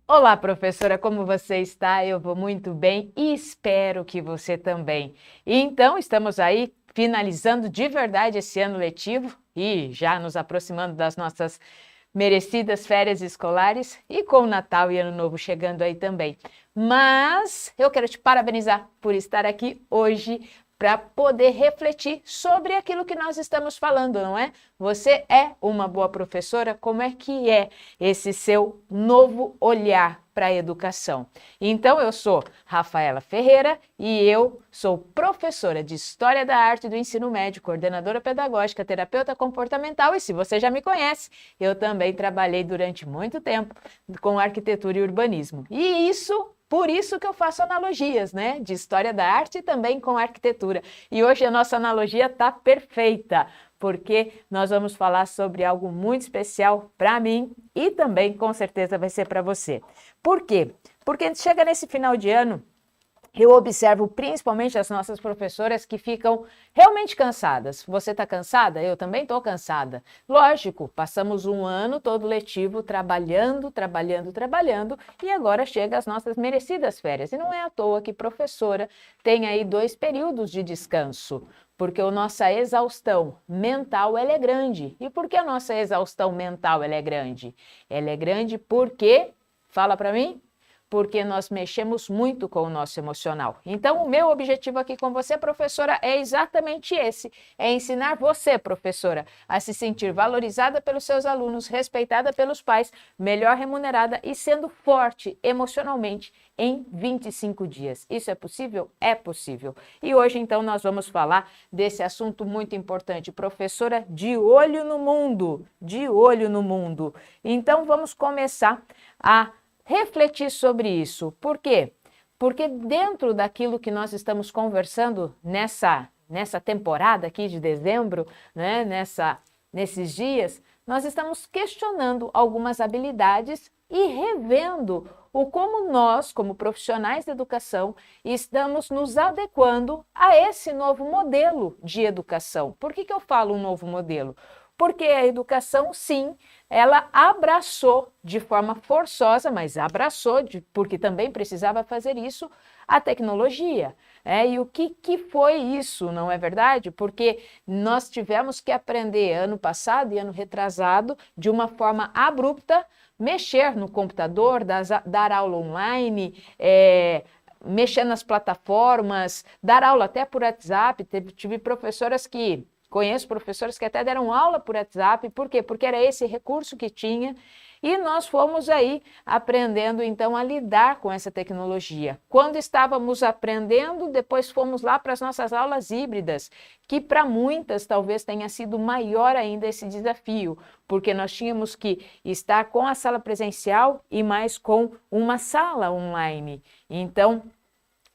Olá, professora, como você está? Eu vou muito bem e espero que você também. Então, estamos aí finalizando de verdade esse ano letivo e já nos aproximando das nossas merecidas férias escolares e com o Natal e Ano Novo chegando aí também. Mas eu quero te parabenizar por estar aqui hoje para poder refletir sobre aquilo que nós estamos falando, não é? Você é uma boa professora? Como é que é esse seu novo olhar para a educação? Então, eu sou Rafaela Ferreira e eu sou professora de História da Arte e do Ensino Médio, coordenadora pedagógica, terapeuta comportamental e se você já me conhece, eu também trabalhei durante muito tempo com arquitetura e urbanismo. E por isso que eu faço analogias, né? De história da arte e também com arquitetura. E hoje a nossa analogia está perfeita, porque nós vamos falar sobre algo muito especial para mim e também com certeza vai ser para você. Por quê? Porque chega nesse final de ano, eu observo principalmente as nossas professoras que ficam realmente cansadas. Você está cansada? Eu também estou cansada. Lógico, passamos um ano todo letivo trabalhando e agora chega as nossas merecidas férias. E não é à toa que professora tem aí 2 períodos de descanso, porque a nossa exaustão mental ela é grande. E por que a nossa exaustão mental ela é grande? Ela é grande porque, fala para mim, porque nós mexemos muito com o nosso emocional. Então, o meu objetivo aqui com você, professora, é exatamente esse: é ensinar você, professora, a se sentir valorizada pelos seus alunos, respeitada pelos pais, melhor remunerada e sendo forte emocionalmente em 25 dias. Isso é possível? É possível. E hoje, então, nós vamos falar desse assunto muito importante. Professora, de olho no mundo, de olho no mundo. Então, vamos começar a refletir sobre isso. Por quê? Porque dentro daquilo que nós estamos conversando nessa temporada aqui de dezembro, né, nesses dias, nós estamos questionando algumas habilidades e revendo o como nós, como profissionais de educação, estamos nos adequando a esse novo modelo de educação. Por que eu falo um novo modelo? Porque a educação, sim, ela abraçou de forma forçosa, mas abraçou, porque também precisava fazer isso, a tecnologia. E o que foi isso, não é verdade? Porque nós tivemos que aprender ano passado e ano retrasado, de uma forma abrupta, mexer no computador, dar aula online, mexer nas plataformas, dar aula até por WhatsApp. Tive professoras que Conheço professores que até deram aula por WhatsApp. Por quê? Porque era esse recurso que tinha e nós fomos aí aprendendo então a lidar com essa tecnologia. Quando estávamos aprendendo, depois fomos lá para as nossas aulas híbridas, que para muitas talvez tenha sido maior ainda esse desafio, porque nós tínhamos que estar com a sala presencial e mais com uma sala online. Então,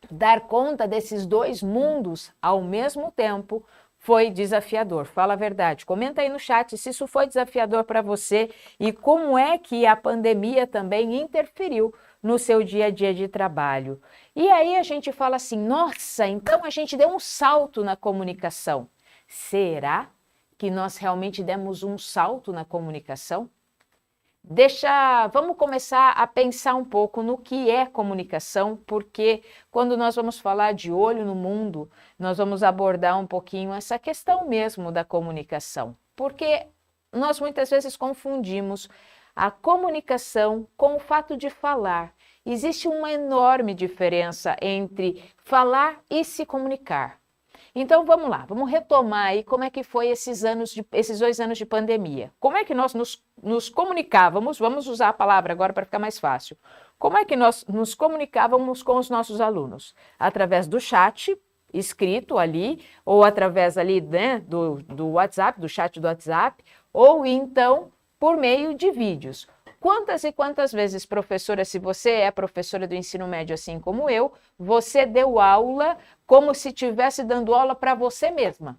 dar conta desses 2 mundos ao mesmo tempo foi desafiador. Fala a verdade. Comenta aí no chat se isso foi desafiador para você e como é que a pandemia também interferiu no seu dia a dia de trabalho. E aí a gente fala assim: nossa, então a gente deu um salto na comunicação. Será que nós realmente demos um salto na comunicação? Vamos começar a pensar um pouco no que é comunicação, porque quando nós vamos falar de olho no mundo, nós vamos abordar um pouquinho essa questão mesmo da comunicação, porque nós muitas vezes confundimos a comunicação com o fato de falar. Existe uma enorme diferença entre falar e se comunicar. Então vamos lá, vamos retomar aí como é que foi esses 2 anos de pandemia. Como é que nós nos comunicávamos, vamos usar a palavra agora para ficar mais fácil. Como é que nós nos comunicávamos com os nossos alunos? Através do chat escrito ali, ou através ali, né, do WhatsApp, do chat do WhatsApp, ou então por meio de vídeos. Quantas e quantas vezes, professora, se você é professora do ensino médio assim como eu, você deu aula como se estivesse dando aula para você mesma?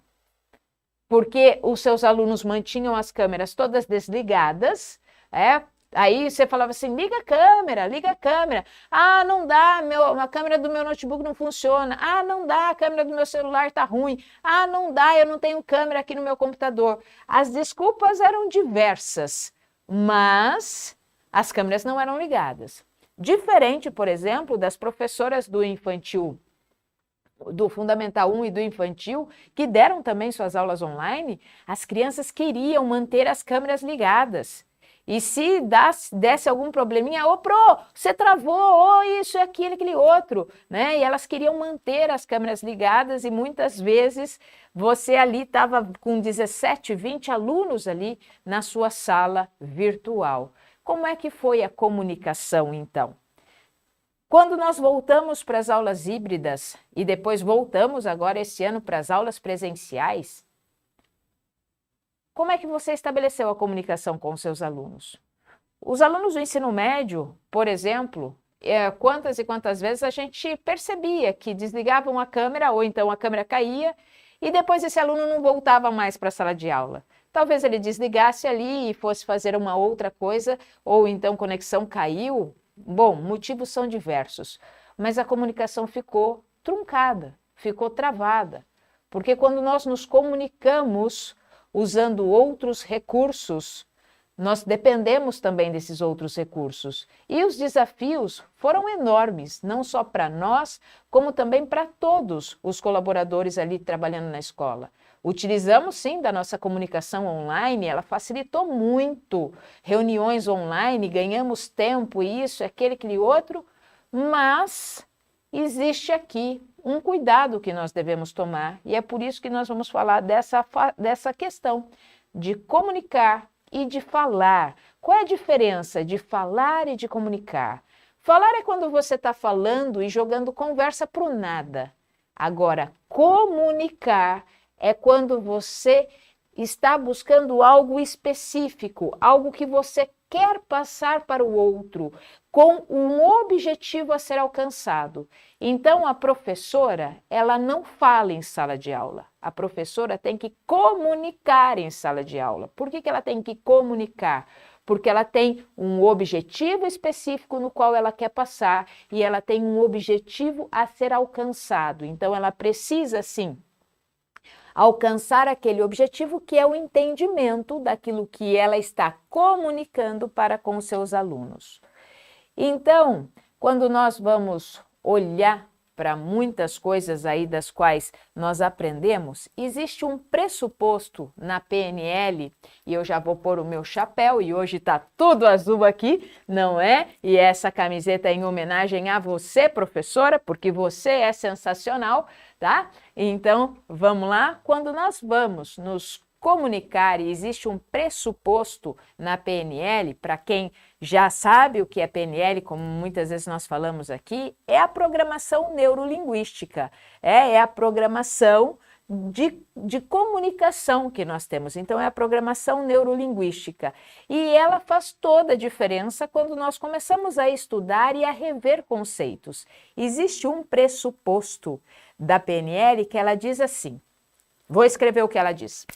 Porque os seus alunos mantinham as câmeras todas desligadas, aí você falava assim: liga a câmera, liga a câmera. Ah, não dá, a câmera do meu notebook não funciona. Ah, não dá, a câmera do meu celular está ruim. Ah, não dá, eu não tenho câmera aqui no meu computador. As desculpas eram diversas, mas as câmeras não eram ligadas. Diferente, por exemplo, das professoras do infantil, do Fundamental 1 e do Infantil, que deram também suas aulas online, as crianças queriam manter as câmeras ligadas. E se desse algum probleminha, ô Pro, você travou, ô isso, aquele outro, né? E elas queriam manter as câmeras ligadas e muitas vezes você ali estava com 17, 20 alunos ali na sua sala virtual. Como é que foi a comunicação, então? Quando nós voltamos para as aulas híbridas e depois voltamos agora esse ano para as aulas presenciais, como é que você estabeleceu a comunicação com os seus alunos? Os alunos do ensino médio, por exemplo, quantas e quantas vezes a gente percebia que desligavam a câmera ou então a câmera caía e depois esse aluno não voltava mais para a sala de aula. Talvez ele desligasse ali e fosse fazer uma outra coisa ou então conexão caiu. Bom, motivos são diversos, mas a comunicação ficou truncada, ficou travada, porque quando nós nos comunicamos usando outros recursos, nós dependemos também desses outros recursos. E os desafios foram enormes, não só para nós, como também para todos os colaboradores ali trabalhando na escola. Utilizamos sim da nossa comunicação online, ela facilitou muito. Reuniões online, ganhamos tempo, isso, aquele outro, mas existe aqui um cuidado que nós devemos tomar e é por isso que nós vamos falar dessa questão de comunicar e de falar. Qual é a diferença de falar e de comunicar? Falar é quando você está falando e jogando conversa para o nada. Agora, comunicar é quando você está buscando algo específico, algo que você quer passar para o outro, com um objetivo a ser alcançado. Então, a professora, ela não fala em sala de aula. A professora tem que comunicar em sala de aula. Por que ela tem que comunicar? Porque ela tem um objetivo específico no qual ela quer passar e ela tem um objetivo a ser alcançado. Então, ela precisa, sim, alcançar aquele objetivo que é o entendimento daquilo que ela está comunicando para com seus alunos. Então, quando nós vamos olhar para muitas coisas aí das quais nós aprendemos, existe um pressuposto na PNL, e eu já vou pôr o meu chapéu, e hoje está tudo azul aqui, não é? E essa camiseta é em homenagem a você, professora, porque você é sensacional, tá? Então, vamos lá. Quando nós vamos nos comunicar, e existe um pressuposto na PNL, para quem já sabe o que é PNL, como muitas vezes nós falamos aqui, é a programação neurolinguística, é a programação de comunicação que nós temos. Então, é a programação neurolinguística. E ela faz toda a diferença quando nós começamos a estudar e a rever conceitos. Existe um pressuposto da PNL que ela diz assim, vou escrever o que ela diz.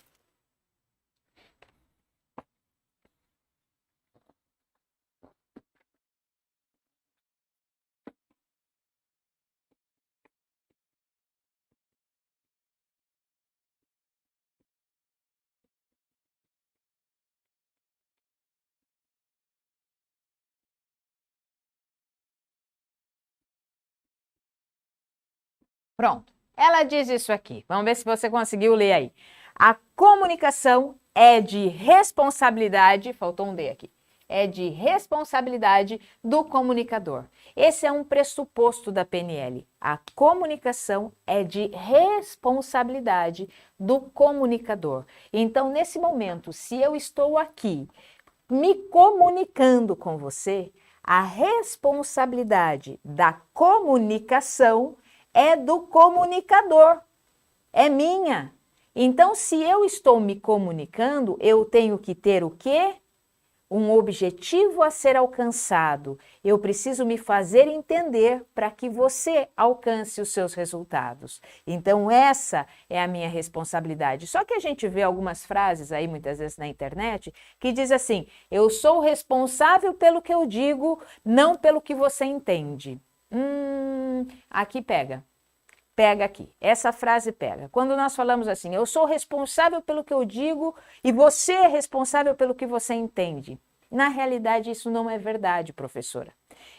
Pronto, ela diz isso aqui. Vamos ver se você conseguiu ler aí. A comunicação é de responsabilidade, faltou um D aqui, é de responsabilidade do comunicador. Esse é um pressuposto da PNL. A comunicação é de responsabilidade do comunicador. Então, nesse momento, se eu estou aqui me comunicando com você, a responsabilidade da comunicação é do comunicador, é minha. Então, se eu estou me comunicando, eu tenho que ter o quê? Um objetivo a ser alcançado. Eu preciso me fazer entender para que você alcance os seus resultados. Então, essa é a minha responsabilidade. Só que a gente vê algumas frases aí, muitas vezes na internet, que diz assim, eu sou responsável pelo que eu digo, não pelo que você entende. Aqui pega. Pega aqui, essa frase pega. Quando nós falamos assim, eu sou responsável pelo que eu digo e você é responsável pelo que você entende. Na realidade, isso não é verdade, professora.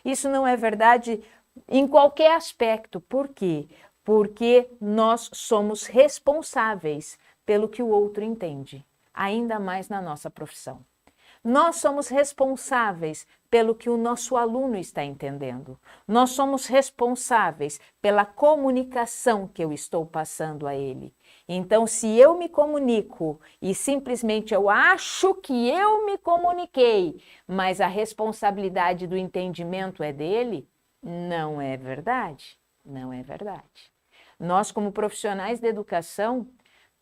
Isso não é verdade em qualquer aspecto. Por quê? Porque nós somos responsáveis pelo que o outro entende, ainda mais na nossa profissão. Nós somos responsáveis pelo que o nosso aluno está entendendo. Nós somos responsáveis pela comunicação que eu estou passando a ele. Então, se eu me comunico e simplesmente eu acho que eu me comuniquei, mas a responsabilidade do entendimento é dele, não é verdade. Não é verdade. Nós, como profissionais da educação,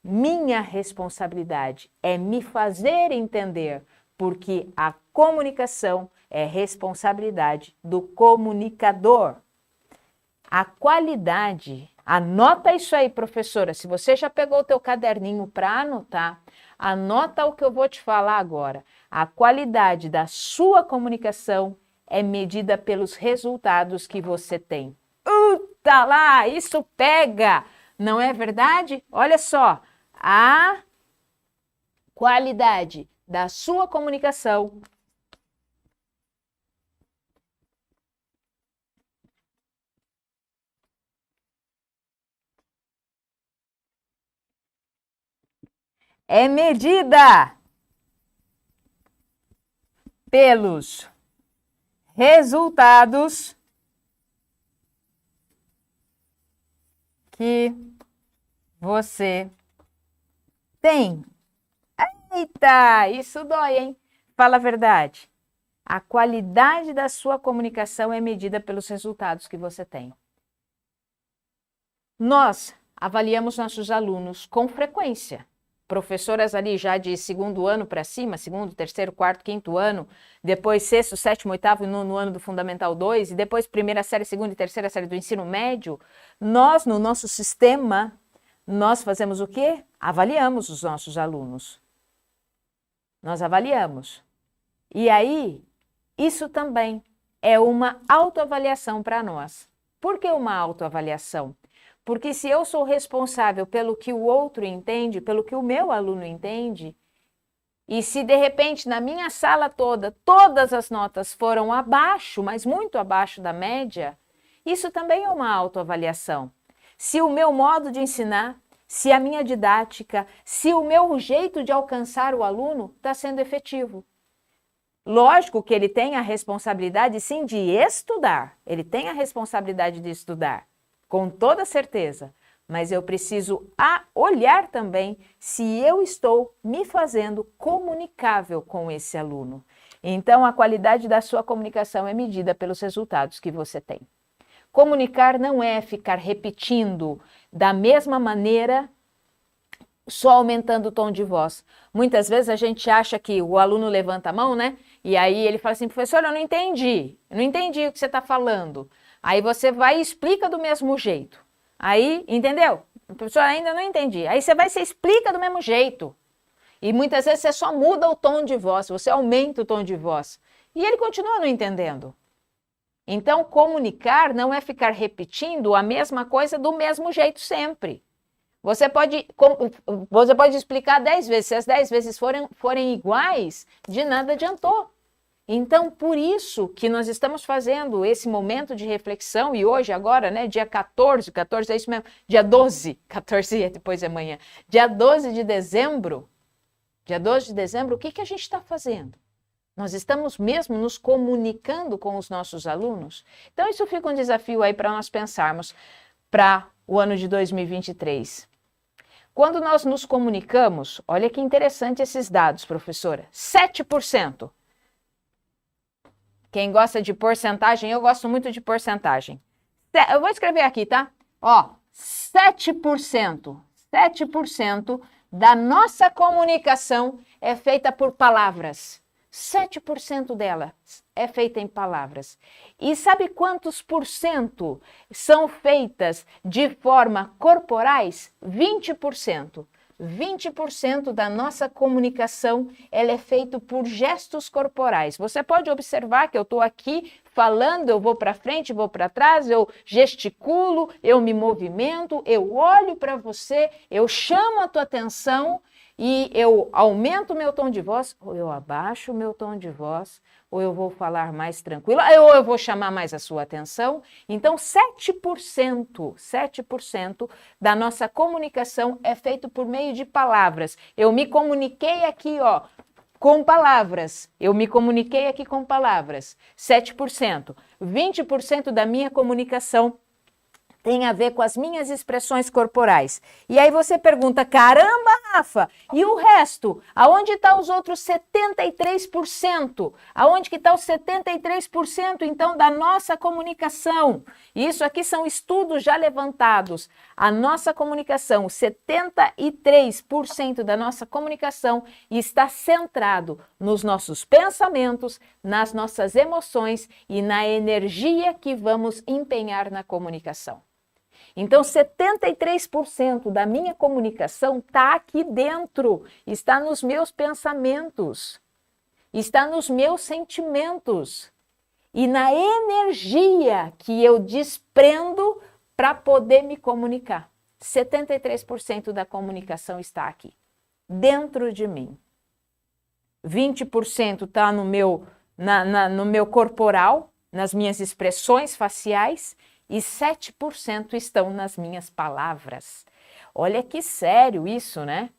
minha responsabilidade é me fazer entender, porque a comunicação é responsabilidade do comunicador. A qualidade, anota isso aí, professora, se você já pegou o teu caderninho para anotar, anota o que eu vou te falar agora. A qualidade da sua comunicação é medida pelos resultados que você tem. Tá lá, isso pega, não é verdade? Olha só, a qualidade da sua comunicação é medida pelos resultados que você tem. Eita, isso dói, hein? Fala a verdade. A qualidade da sua comunicação é medida pelos resultados que você tem. Nós avaliamos nossos alunos com frequência. Professoras ali já de segundo ano para cima, segundo, terceiro, quarto, quinto ano, depois sexto, sétimo, oitavo e nono ano do Fundamental 2, e depois primeira série, segunda e terceira série do ensino médio, nós, no nosso sistema, nós fazemos o quê? Avaliamos os nossos alunos. Nós avaliamos. E aí, isso também é uma autoavaliação para nós. Por que uma autoavaliação? Porque se eu sou responsável pelo que o outro entende, pelo que o meu aluno entende, e se de repente na minha sala toda, todas as notas foram abaixo, mas muito abaixo da média, isso também é uma autoavaliação. Se o meu modo de ensinar, se a minha didática, se o meu jeito de alcançar o aluno está sendo efetivo. Lógico que ele tem a responsabilidade, sim, de estudar. Ele tem a responsabilidade de estudar, com toda certeza. Mas eu preciso olhar também se eu estou me fazendo comunicável com esse aluno. Então, a qualidade da sua comunicação é medida pelos resultados que você tem. Comunicar não é ficar repetindo da mesma maneira, só aumentando o tom de voz. Muitas vezes a gente acha que o aluno levanta a mão, né? E aí ele fala assim, professor, eu não entendi o que você está falando. Aí você vai e explica do mesmo jeito. Aí, entendeu? Professor, ainda não entendi. Aí você vai e você explica do mesmo jeito. E muitas vezes você só muda o tom de voz, você aumenta o tom de voz. E ele continua não entendendo. Então, comunicar não é ficar repetindo a mesma coisa do mesmo jeito sempre. Você pode explicar 10 vezes, se as 10 vezes forem iguais, de nada adiantou. Então, por isso que nós estamos fazendo esse momento de reflexão, e hoje, agora, né, dia 14 é isso mesmo, dia 12, 14 é depois de amanhã, dia 12 de dezembro, o que a gente está fazendo? Nós estamos mesmo nos comunicando com os nossos alunos? Então, isso fica um desafio aí para nós pensarmos para o ano de 2023. Quando nós nos comunicamos, olha que interessante esses dados, professora, 7%. Quem gosta de porcentagem, eu gosto muito de porcentagem. Eu vou escrever aqui, tá? Ó, 7% da nossa comunicação é feita por palavras. 7% dela é feita em palavras. E sabe quantos por cento são feitas de forma corporais? 20%. 20% da nossa comunicação ela é feita por gestos corporais. Você pode observar que eu estou aqui falando, eu vou para frente, vou para trás, eu gesticulo, eu me movimento, eu olho para você, eu chamo a tua atenção e eu aumento o meu tom de voz, ou eu abaixo o meu tom de voz, ou eu vou falar mais tranquilo, ou eu vou chamar mais a sua atenção. Então, 7% da nossa comunicação é feito por meio de palavras. Eu me comuniquei aqui, ó, com palavras. Eu me comuniquei aqui com palavras. 7%. 20% da minha comunicação tem a ver com as minhas expressões corporais. E aí você pergunta, caramba, Rafa, e o resto? Aonde estão os outros 73%? Aonde que está os 73%, então, da nossa comunicação? Isso aqui são estudos já levantados. A nossa comunicação, 73% da nossa comunicação está centrado nos nossos pensamentos, nas nossas emoções e na energia que vamos empenhar na comunicação. Então, 73% da minha comunicação está aqui dentro, está nos meus pensamentos, está nos meus sentimentos e na energia que eu desprendo para poder me comunicar. 73% da comunicação está aqui, dentro de mim. 20% está no meu corporal, nas minhas expressões faciais, e 7% estão nas minhas palavras. Olha que sério isso, né?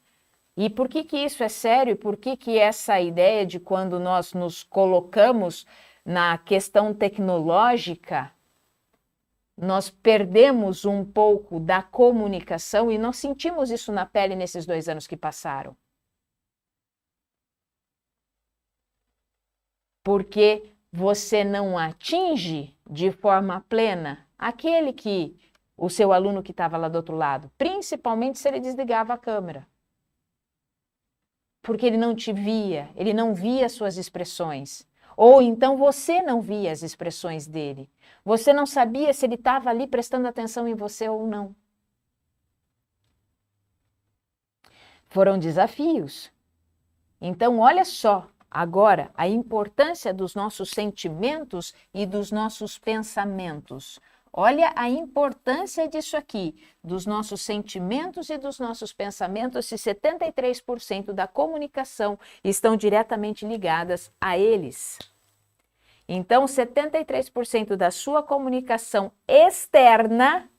E por que isso é sério? Por que essa ideia de quando nós nos colocamos na questão tecnológica, nós perdemos um pouco da comunicação e nós sentimos isso na pele nesses 2 anos que passaram? Porque você não atinge de forma plena aquele que, o seu aluno que estava lá do outro lado, principalmente se ele desligava a câmera. Porque ele não te via, ele não via as suas expressões. Ou então você não via as expressões dele. Você não sabia se ele estava ali prestando atenção em você ou não. Foram desafios. Então, olha só, agora, a importância dos nossos sentimentos e dos nossos pensamentos. Olha a importância disso aqui, dos nossos sentimentos e dos nossos pensamentos, se 73% da comunicação estão diretamente ligadas a eles. Então, 73% da sua comunicação externa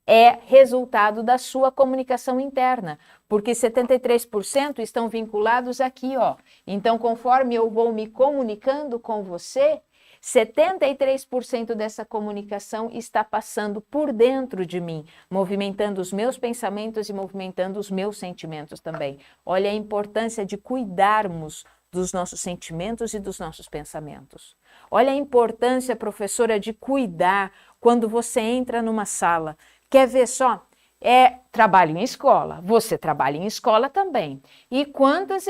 é resultado da sua comunicação interna, porque 73% estão vinculados aqui, ó. Então, conforme eu vou me comunicando com você, 73% dessa comunicação está passando por dentro de mim, movimentando os meus pensamentos e movimentando os meus sentimentos também. Olha a importância de cuidarmos dos nossos sentimentos e dos nossos pensamentos. Olha a importância, professora, de cuidar quando você entra numa sala. Quer ver só? Trabalho em escola, você trabalha em escola também. E quantas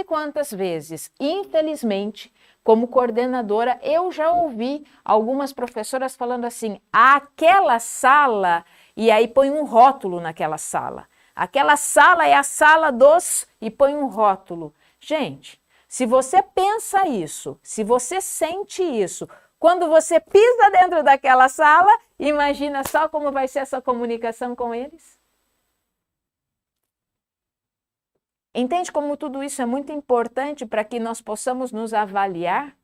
vezes, infelizmente, como coordenadora, eu já ouvi algumas professoras falando assim, aquela sala, e aí põe um rótulo naquela sala. Aquela sala é a sala dos, e põe um rótulo. Gente, se você pensa isso, se você sente isso, quando você pisa dentro daquela sala, imagina só como vai ser essa comunicação com eles. Entende como tudo isso é muito importante para que nós possamos nos avaliar?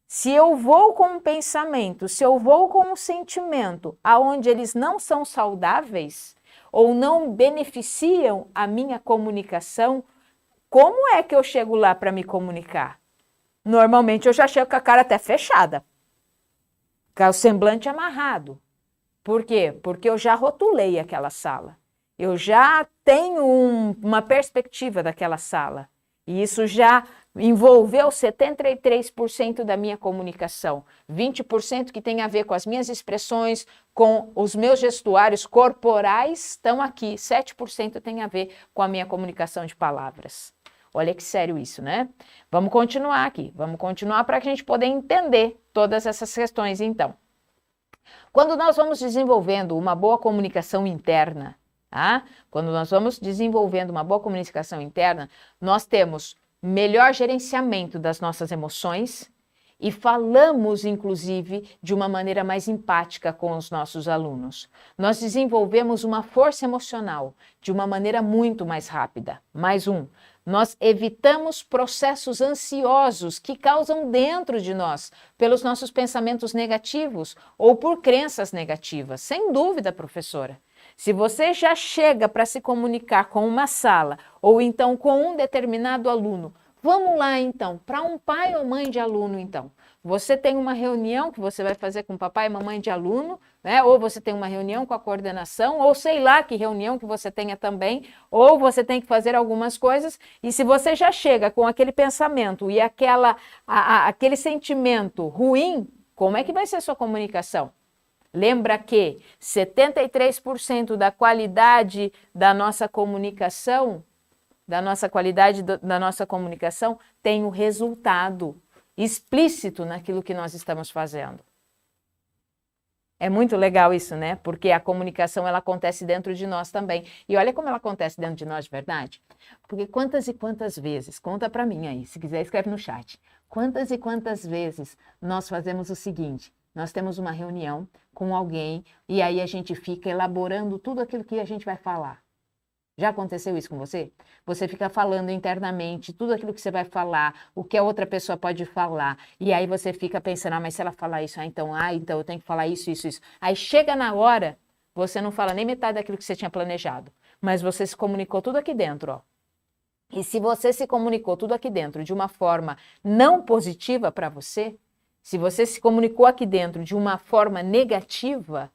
Se eu vou com um pensamento, se eu vou com um sentimento, aonde eles não são saudáveis ou não beneficiam a minha comunicação, como é que eu chego lá para me comunicar? Normalmente eu já chego com a cara até fechada, com o semblante amarrado. Por quê? Porque eu já rotulei aquela sala. Eu já tenho uma perspectiva daquela sala. E isso já envolveu 73% da minha comunicação. 20% que tem a ver com as minhas expressões, com os meus gestuários corporais, estão aqui. 7% tem a ver com a minha comunicação de palavras. Olha que sério isso, né? Vamos continuar aqui. Vamos continuar para a gente poder entender todas essas questões, então. Quando nós vamos desenvolvendo uma boa comunicação interna, quando nós vamos desenvolvendo uma boa comunicação interna, nós temos melhor gerenciamento das nossas emoções e falamos, inclusive, de uma maneira mais empática com os nossos alunos. Nós desenvolvemos uma força emocional de uma maneira muito mais rápida. Mais um, nós evitamos processos ansiosos que causam dentro de nós, pelos nossos pensamentos negativos ou por crenças negativas. Sem dúvida, professora. Se você já chega para se comunicar com uma sala ou então com um determinado aluno, vamos lá então, para um pai ou mãe de aluno então. Você tem uma reunião que você vai fazer com papai e mamãe de aluno, né? Ou você tem uma reunião com a coordenação, ou sei lá que reunião que você tenha também, ou você tem que fazer algumas coisas, e se você já chega com aquele pensamento e aquele sentimento ruim, como é que vai ser a sua comunicação? Lembra que 73% da qualidade da nossa comunicação, tem o resultado explícito naquilo que nós estamos fazendo. É muito legal isso, né? Porque a comunicação, ela acontece dentro de nós também. E olha como ela acontece dentro de nós de verdade. Porque quantas e quantas vezes, conta para mim aí, se quiser escreve no chat. Quantas e quantas vezes nós fazemos o seguinte: nós temos uma reunião com alguém e aí a gente fica elaborando tudo aquilo que a gente vai falar. Já aconteceu isso com você? Você fica falando internamente tudo aquilo que você vai falar, o que a outra pessoa pode falar, e aí você fica pensando, mas se ela falar isso, então eu tenho que falar isso. Aí chega na hora, você não fala nem metade daquilo que você tinha planejado, mas você se comunicou tudo aqui dentro, ó. E se você se comunicou tudo aqui dentro de uma forma não positiva para você, se você se comunicou aqui dentro de uma forma negativa,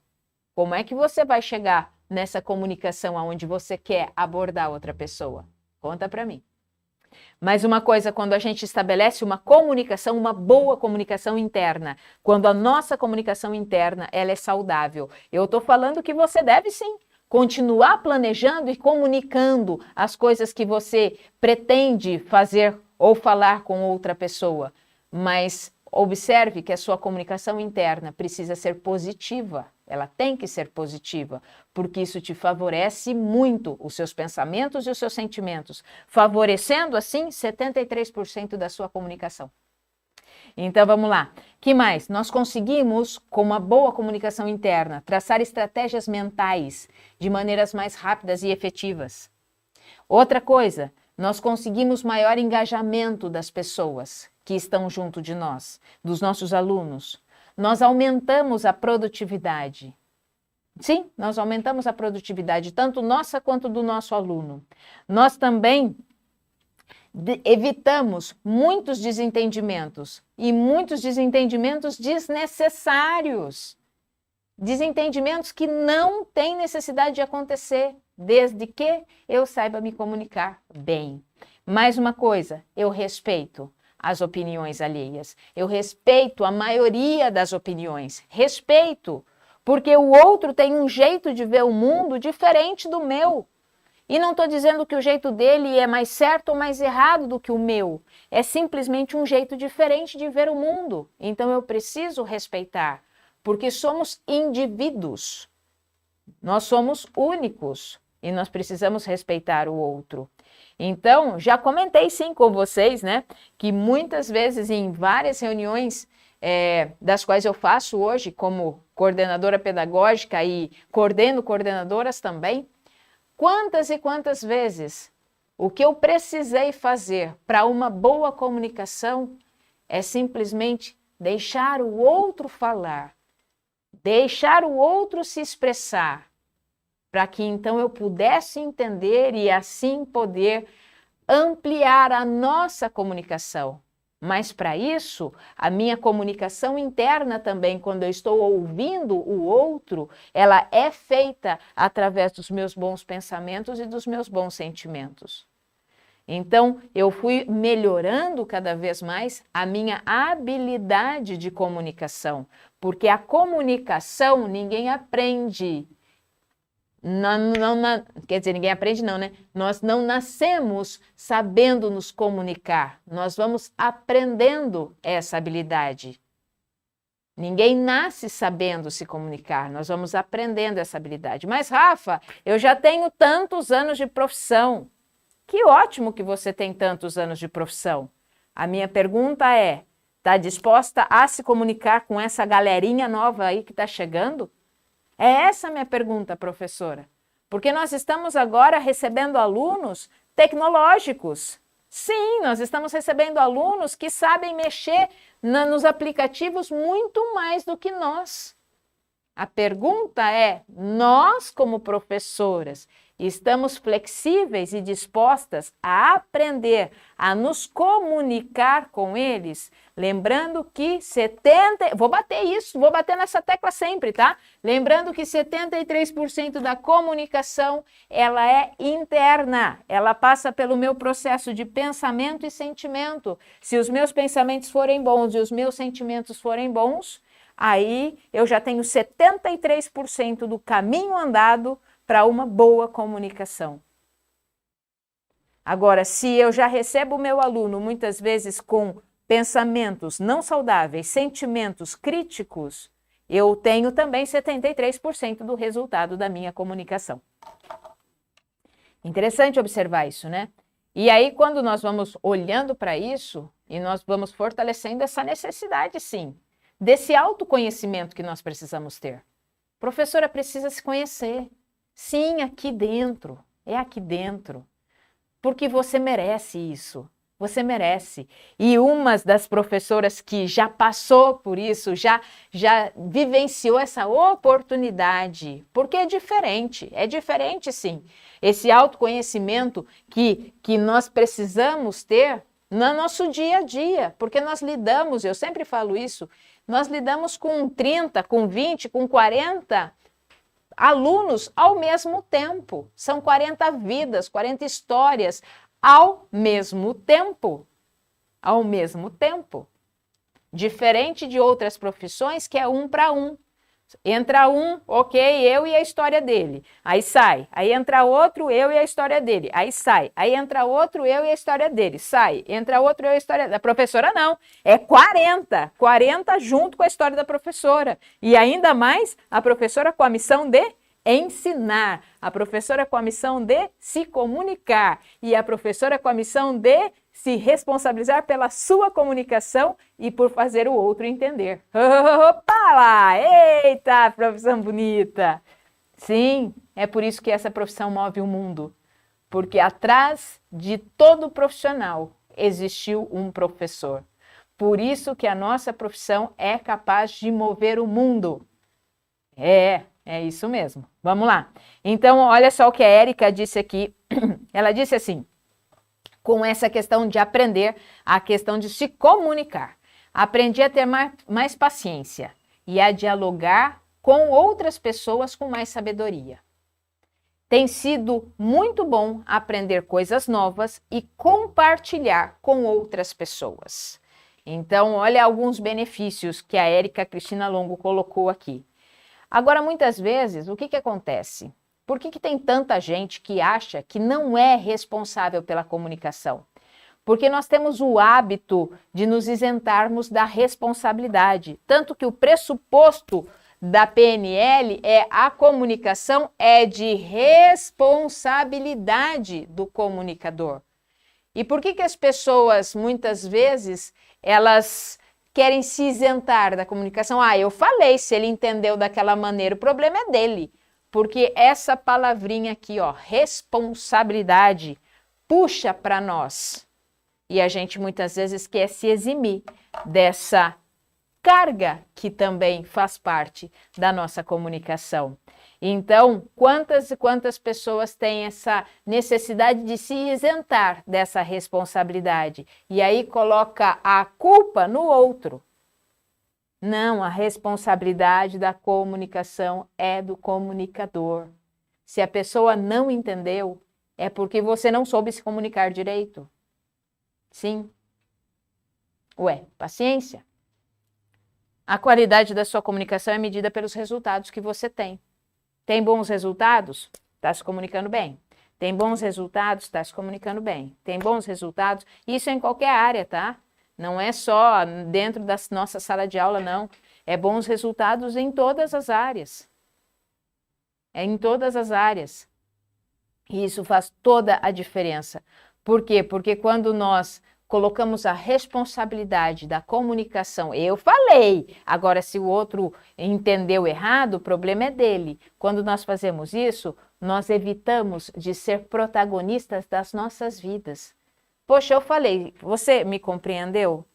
como é que você vai chegar nessa comunicação aonde você quer abordar outra pessoa? Conta para mim. Mais uma coisa, quando a gente estabelece uma comunicação, uma boa comunicação interna, quando a nossa comunicação interna ela é saudável, eu estou falando que você deve sim continuar planejando e comunicando as coisas que você pretende fazer ou falar com outra pessoa, mas observe que a sua comunicação interna precisa ser positiva. Ela tem que ser positiva, porque isso te favorece muito os seus pensamentos e os seus sentimentos, favorecendo, assim, 73% da sua comunicação. Então, vamos lá. Que mais? Nós conseguimos, com uma boa comunicação interna, traçar estratégias mentais de maneiras mais rápidas e efetivas. Outra coisa, nós conseguimos maior engajamento das pessoas que estão junto de nós, dos nossos alunos. Nós aumentamos a produtividade. Sim, nós aumentamos a produtividade, tanto nossa quanto do nosso aluno. Nós também evitamos muitos desentendimentos e muitos desentendimentos desnecessários. Desentendimentos que não têm necessidade de acontecer, desde que eu saiba me comunicar bem. Mais uma coisa, eu respeito as opiniões alheias. Eu respeito a maioria das opiniões. Respeito, porque o outro tem um jeito de ver o mundo diferente do meu. E não estou dizendo que o jeito dele é mais certo ou mais errado do que o meu. É simplesmente um jeito diferente de ver o mundo. Então eu preciso respeitar, porque somos indivíduos. Nós somos únicos e nós precisamos respeitar o outro. Então, já comentei sim com vocês, né, que muitas vezes em várias reuniões das quais eu faço hoje como coordenadora pedagógica e coordeno coordenadoras também, quantas e quantas vezes o que eu precisei fazer para uma boa comunicação é simplesmente deixar o outro falar, deixar o outro se expressar, para que então eu pudesse entender e assim poder ampliar a nossa comunicação. Mas para isso, a minha comunicação interna também, quando eu estou ouvindo o outro, ela é feita através dos meus bons pensamentos e dos meus bons sentimentos. Então, eu fui melhorando cada vez mais a minha habilidade de comunicação, porque a comunicação ninguém aprende. Quer dizer, ninguém aprende não, né? Nós não nascemos sabendo nos comunicar, nós vamos aprendendo essa habilidade. Ninguém nasce sabendo se comunicar, nós vamos aprendendo essa habilidade. Mas, Rafa, eu já tenho tantos anos de profissão. Que ótimo que você tem tantos anos de profissão. A minha pergunta é, Está disposta a se comunicar com essa galerinha nova aí que está chegando? É essa a minha pergunta, professora. Porque nós estamos agora recebendo alunos tecnológicos. Sim, nós estamos recebendo alunos que sabem mexer nos aplicativos muito mais do que nós. A pergunta é: nós, como professoras, estamos flexíveis e dispostas a aprender a nos comunicar com eles? Lembrando que vou bater nessa tecla sempre, tá? Lembrando que 73% da comunicação, ela é interna, ela passa pelo meu processo de pensamento e sentimento. Se os meus pensamentos forem bons e os meus sentimentos forem bons, aí eu já tenho 73% do caminho andado para uma boa comunicação. Agora, se eu já recebo o meu aluno muitas vezes com pensamentos não saudáveis, sentimentos críticos, eu tenho também 73% do resultado da minha comunicação. Interessante observar isso, né? E aí, quando nós vamos olhando para isso, e nós vamos fortalecendo essa necessidade, sim, desse autoconhecimento que nós precisamos ter. A professora precisa se conhecer. Sim, aqui dentro. É aqui dentro. Porque você merece isso. Você merece. E uma das professoras que já passou por isso, já vivenciou essa oportunidade, porque é diferente sim. Esse autoconhecimento que nós precisamos ter no nosso dia a dia, porque nós lidamos, eu sempre falo isso, nós lidamos com 30, com 20, com 40 alunos ao mesmo tempo. São 40 vidas, 40 histórias ao mesmo tempo. Ao mesmo tempo. Diferente de outras profissões que é um para um. Entra um, ok, eu e a história dele. Aí sai. Aí entra outro, eu e a história dele. Aí sai. Aí entra outro, eu e a história dele. Sai. Entra outro, eu e a história da professora, não. É 40. 40 junto com a história da professora. E ainda mais a professora com a missão de ensinar. A professora com a missão de se comunicar. E a professora com a missão de se responsabilizar pela sua comunicação e por fazer o outro entender. Opa lá! Eita, profissão bonita! Sim, é por isso que essa profissão move o mundo. Porque atrás de todo profissional existiu um professor. Por isso que a nossa profissão é capaz de mover o mundo. É isso mesmo. Vamos lá. Então, olha só o que a Érica disse aqui. Ela disse assim: com essa questão de aprender, a questão de se comunicar. Aprendi a ter mais paciência e a dialogar com outras pessoas com mais sabedoria. Tem sido muito bom aprender coisas novas e compartilhar com outras pessoas. Então, olha alguns benefícios que a Érica Cristina Longo colocou aqui. Agora, muitas vezes, o que acontece? Por que tem tanta gente que acha que não é responsável pela comunicação? Porque nós temos o hábito de nos isentarmos da responsabilidade. Tanto que o pressuposto da PNL é a comunicação é de responsabilidade do comunicador. E por que as pessoas, muitas vezes, elas querem se isentar da comunicação? Eu falei, se ele entendeu daquela maneira, o problema é dele. Porque essa palavrinha aqui, responsabilidade, puxa para nós. E a gente muitas vezes quer se eximir dessa carga que também faz parte da nossa comunicação. Então, quantas e quantas pessoas têm essa necessidade de se isentar dessa responsabilidade? E aí coloca a culpa no outro. Não, a responsabilidade da comunicação é do comunicador. Se a pessoa não entendeu, é porque você não soube se comunicar direito. Sim. Paciência. A qualidade da sua comunicação é medida pelos resultados que você tem. Tem bons resultados? Está se comunicando bem. Tem bons resultados? Está se comunicando bem. Tem bons resultados? Isso é em qualquer área, tá? Não é só dentro da nossa sala de aula, não. É bons resultados em todas as áreas. É em todas as áreas. E isso faz toda a diferença. Por quê? Porque quando nós colocamos a responsabilidade da comunicação. Eu falei, agora se o outro entendeu errado, o problema é dele. Quando nós fazemos isso, nós evitamos de ser protagonistas das nossas vidas. Poxa, eu falei, você me compreendeu?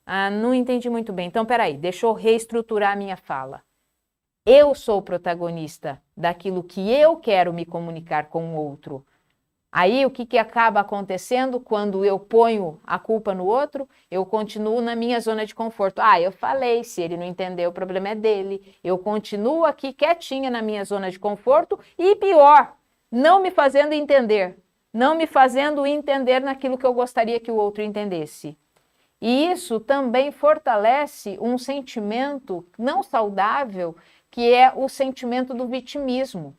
Ah, não entendi muito bem. Então, peraí, deixa eu reestruturar a minha fala. Eu sou o protagonista daquilo que eu quero me comunicar com o outro. Aí, o que acaba acontecendo quando eu ponho a culpa no outro? Eu continuo na minha zona de conforto. Ah, eu falei, se ele não entendeu, o problema é dele. Eu continuo aqui quietinha na minha zona de conforto e pior, não me fazendo entender. Não me fazendo entender naquilo que eu gostaria que o outro entendesse. E isso também fortalece um sentimento não saudável, que é o sentimento do vitimismo.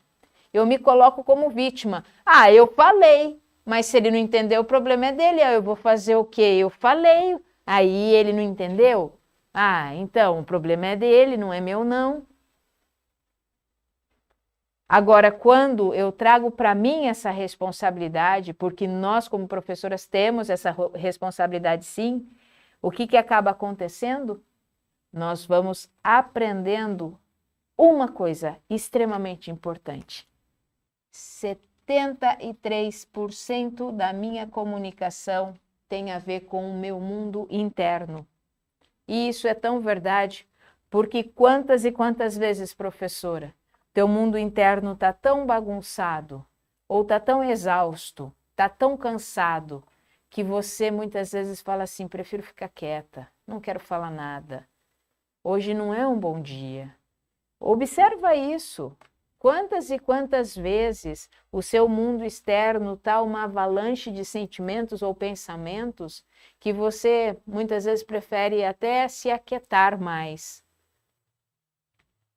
Eu me coloco como vítima. Ah, eu falei, mas se ele não entendeu, o problema é dele. Aí eu vou fazer o quê? Eu falei, aí ele não entendeu? Ah, então o problema é dele, não é meu não. Agora, quando eu trago para mim essa responsabilidade, porque nós como professoras temos essa responsabilidade sim, o que acaba acontecendo? Nós vamos aprendendo uma coisa extremamente importante. 73% da minha comunicação tem a ver com o meu mundo interno. E isso é tão verdade, porque quantas e quantas vezes, professora, teu mundo interno está tão bagunçado, ou está tão exausto, está tão cansado, que você muitas vezes fala assim, prefiro ficar quieta, não quero falar nada. Hoje não é um bom dia. Observa isso. Quantas e quantas vezes o seu mundo externo está uma avalanche de sentimentos ou pensamentos que você muitas vezes prefere até se aquietar mais.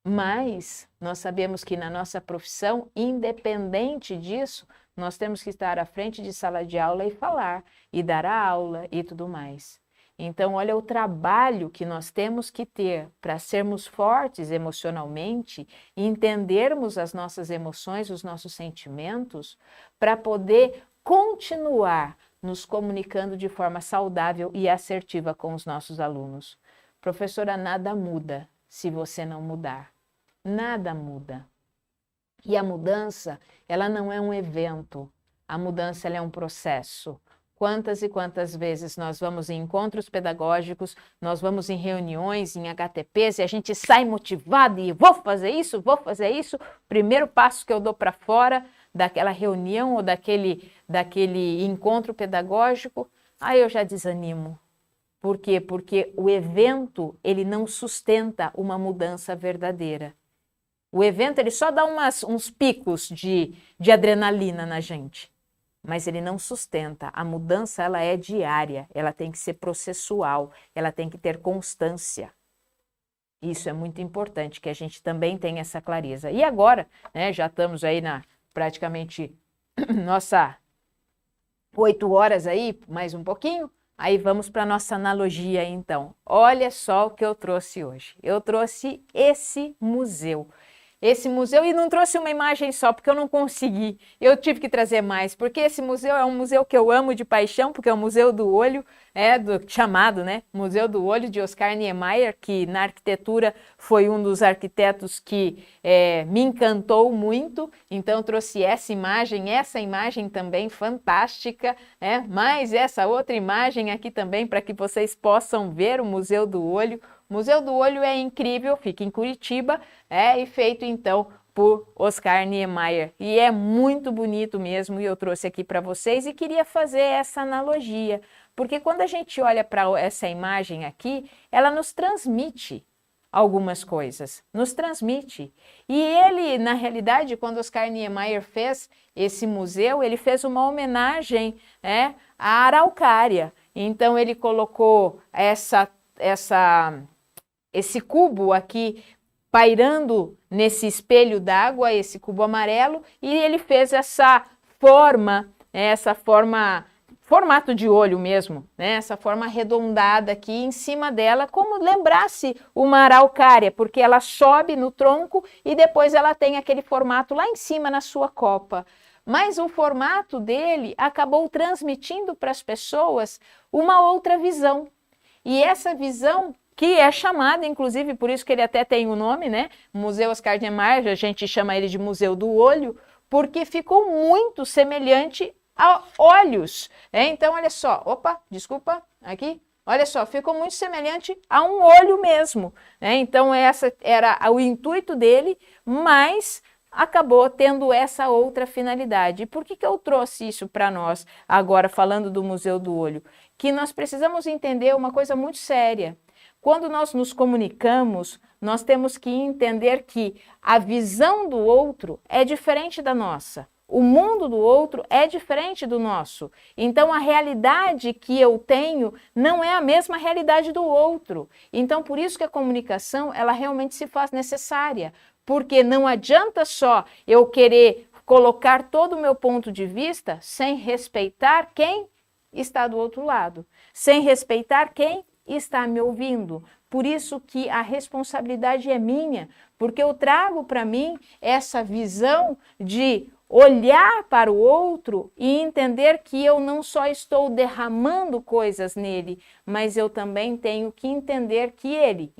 Mas nós sabemos que na nossa profissão, independente disso, nós temos que estar à frente de sala de aula e falar, e dar a aula e tudo mais. Então, olha o trabalho que nós temos que ter para sermos fortes emocionalmente, entendermos as nossas emoções, os nossos sentimentos, para poder continuar nos comunicando de forma saudável e assertiva com os nossos alunos. Professora, nada muda se você não mudar. Nada muda. E a mudança, ela não é um evento, a mudança ela é um processo. Quantas e quantas vezes nós vamos em encontros pedagógicos, nós vamos em reuniões, em HTPs, e a gente sai motivado e vou fazer isso. Primeiro passo que eu dou para fora daquela reunião ou daquele encontro pedagógico, aí eu já desanimo. Por quê? Porque o evento, ele não sustenta uma mudança verdadeira. O evento, ele só dá uns picos de adrenalina na gente, mas ele não sustenta. A mudança, ela é diária, ela tem que ser processual, ela tem que ter constância. Isso é muito importante, que a gente também tenha essa clareza. E agora, né, já estamos aí na praticamente nossa 8 horas aí, mais um pouquinho. Aí vamos para a nossa analogia, então. Olha só o que eu trouxe hoje. Eu trouxe esse museu. E não trouxe uma imagem só, porque eu não consegui. Eu tive que trazer mais, porque esse museu é um museu que eu amo de paixão, porque é o Museu do Olho, chamado, né, Museu do Olho de Oscar Niemeyer, que na arquitetura foi um dos arquitetos que me encantou muito. Então eu trouxe essa imagem também fantástica, mas essa outra imagem aqui também para que vocês possam ver o Museu do Olho. O Museu do Olho é incrível, fica em Curitiba, e feito então por Oscar Niemeyer. E é muito bonito mesmo, e eu trouxe aqui para vocês e queria fazer essa analogia, porque quando a gente olha para essa imagem aqui, ela nos transmite algumas coisas, nos transmite. E ele, na realidade, quando Oscar Niemeyer fez esse museu, ele fez uma homenagem à araucária. Então ele colocou esse cubo aqui pairando nesse espelho d'água, esse cubo amarelo, e ele fez essa formato de olho mesmo, essa forma arredondada aqui em cima dela, como lembrasse uma araucária, porque ela sobe no tronco e depois ela tem aquele formato lá em cima na sua copa. mas o formato dele acabou transmitindo para as pessoas uma outra visão. E essa visão, que é chamada, inclusive, por isso que ele até tem o nome, né? Museu Oscar Niemeyer, a gente chama ele de Museu do Olho, porque ficou muito semelhante a olhos. Então, olha só, opa, desculpa, aqui, olha só, ficou muito semelhante a um olho mesmo. Então, essa era o intuito dele, mas acabou tendo essa outra finalidade. E por que eu trouxe isso para nós, agora falando do Museu do Olho? Que nós precisamos entender uma coisa muito séria. Quando nós nos comunicamos, nós temos que entender que a visão do outro é diferente da nossa. O mundo do outro é diferente do nosso. Então, a realidade que eu tenho não é a mesma realidade do outro. Então, por isso que a comunicação, ela realmente se faz necessária. Porque não adianta só eu querer colocar todo o meu ponto de vista sem respeitar quem está do outro lado, sem respeitar quem está me ouvindo. Por isso que a responsabilidade é minha, porque eu trago para mim essa visão de olhar para o outro e entender que eu não só estou derramando coisas nele, mas eu também tenho que entender que ele,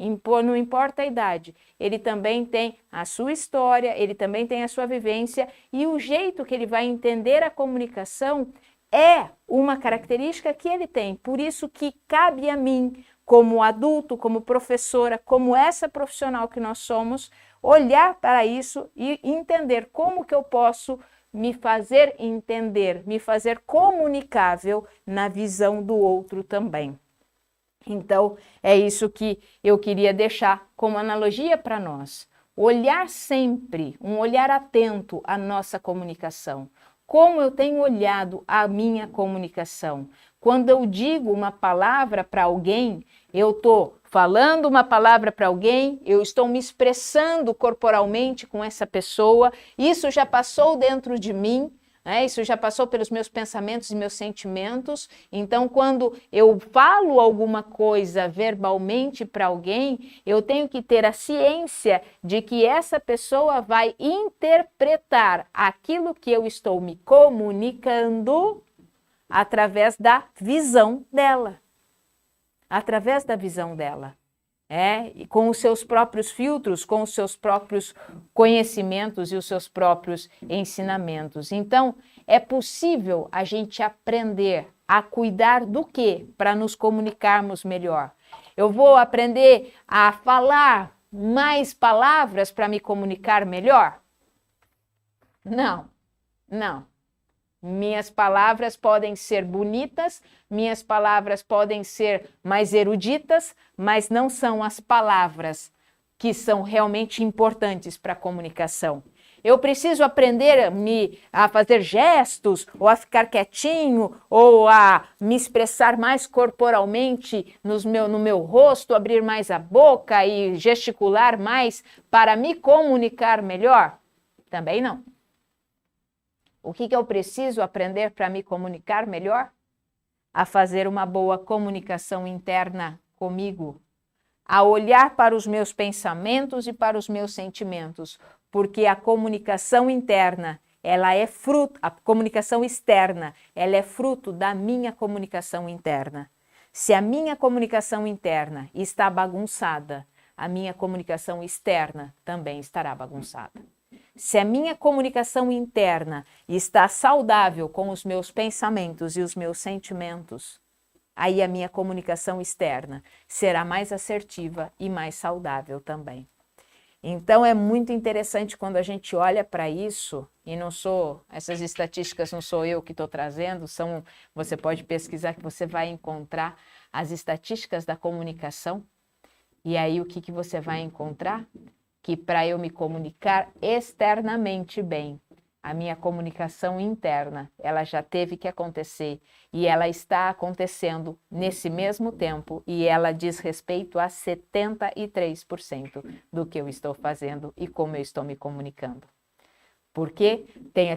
não importa a idade, ele também tem a sua história, ele também tem a sua vivência, e o jeito que ele vai entender a comunicação é uma característica que ele tem. Por isso que cabe a mim, como adulto, como professora, como essa profissional que nós somos, olhar para isso e entender como que eu posso me fazer entender, me fazer comunicável na visão do outro também. Então, é isso que eu queria deixar como analogia para nós. Olhar sempre, um olhar atento à nossa comunicação. Como eu tenho olhado a minha comunicação? Quando eu digo uma palavra para alguém, eu estou falando uma palavra para alguém, eu estou me expressando corporalmente com essa pessoa, isso já passou dentro de mim, né? Isso já passou pelos meus pensamentos e meus sentimentos. Então, quando eu falo alguma coisa verbalmente para alguém, eu tenho que ter a ciência de que essa pessoa vai interpretar aquilo que eu estou me comunicando através da visão dela. Através da visão dela. E com os seus próprios filtros, com os seus próprios conhecimentos e os seus próprios ensinamentos. Então, é possível a gente aprender a cuidar do quê? Para nos comunicarmos melhor. Eu vou aprender a falar mais palavras para me comunicar melhor? Não, não. Minhas palavras podem ser bonitas, minhas palavras podem ser mais eruditas, mas não são as palavras que são realmente importantes para a comunicação. Eu preciso aprender a fazer gestos, ou a ficar quietinho, ou a me expressar mais corporalmente no meu rosto, abrir mais a boca e gesticular mais para me comunicar melhor? Também não. O que eu preciso aprender para me comunicar melhor? A fazer uma boa comunicação interna comigo, a olhar para os meus pensamentos e para os meus sentimentos, porque a comunicação interna, ela é fruto, a comunicação externa, ela é fruto da minha comunicação interna. Se a minha comunicação interna está bagunçada, a minha comunicação externa também estará bagunçada. Se a minha comunicação interna está saudável com os meus pensamentos e os meus sentimentos, aí a minha comunicação externa será mais assertiva e mais saudável também. Então é muito interessante quando a gente olha para isso, e essas estatísticas não sou eu que estou trazendo, você pode pesquisar que você vai encontrar as estatísticas da comunicação, e aí o que você vai encontrar? Que para eu me comunicar externamente bem, a minha comunicação interna, ela já teve que acontecer e ela está acontecendo nesse mesmo tempo e ela diz respeito a 73% do que eu estou fazendo e como eu estou me comunicando. Porque tem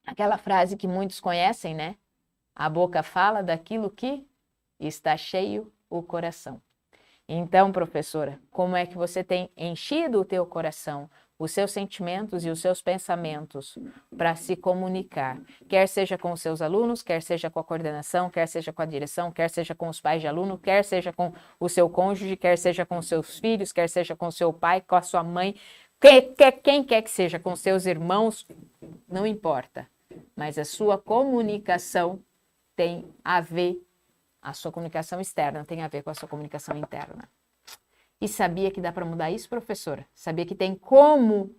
aquela frase que muitos conhecem, né? A boca fala daquilo que está cheio o coração. Então, professora, como é que você tem enchido o teu coração? os seus sentimentos e os seus pensamentos para se comunicar, quer seja com os seus alunos, quer seja com a coordenação, quer seja com a direção, quer seja com os pais de aluno, quer seja com o seu cônjuge, quer seja com os seus filhos, quer seja com o seu pai, com a sua mãe, quem quer que seja, com seus irmãos, não importa, mas a sua comunicação tem a ver, a sua comunicação externa tem a ver com a sua comunicação interna. E sabia que dá para mudar isso, professora? Sabia que tem como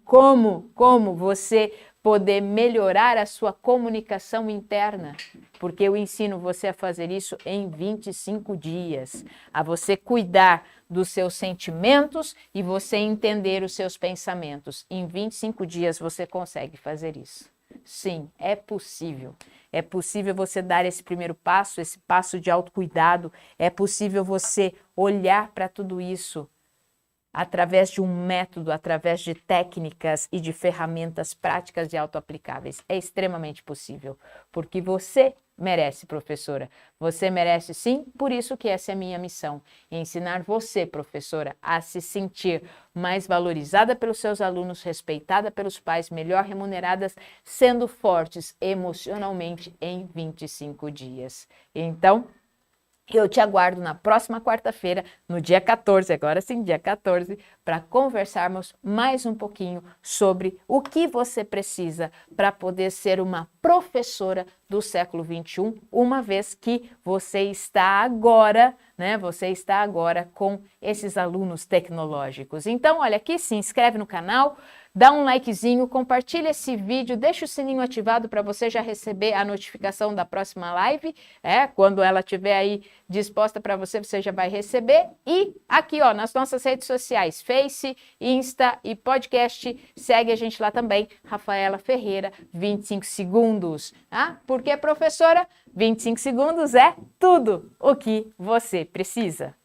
você poder melhorar a sua comunicação interna? Porque eu ensino você a fazer isso em 25 dias, a você cuidar dos seus sentimentos e você entender os seus pensamentos. Em 25 dias você consegue fazer isso. Sim, é possível. É possível você dar esse primeiro passo, esse passo de autocuidado. É possível você olhar para tudo isso através de um método, através de técnicas e de ferramentas práticas e autoaplicáveis. É extremamente possível, porque você merece, professora. Você merece sim, por isso que essa é a minha missão. Ensinar você, professora, a se sentir mais valorizada pelos seus alunos, respeitada pelos pais, melhor remuneradas, sendo fortes emocionalmente em 25 dias. Então, eu te aguardo na próxima quarta-feira, no dia 14, agora sim, dia 14, para conversarmos mais um pouquinho sobre o que você precisa para poder ser uma professora do século XXI, uma vez que você está agora, né? Você está agora com esses alunos tecnológicos. Então, olha aqui, se inscreve no canal, dá um likezinho, compartilha esse vídeo, deixa o sininho ativado para você já receber a notificação da próxima live, quando ela estiver aí disposta para você, você já vai receber. E aqui, ó, nas nossas redes sociais, Face, Insta e podcast, segue a gente lá também, Rafaela Ferreira, 25 segundos. Porque, professora, 25 segundos é tudo o que você precisa.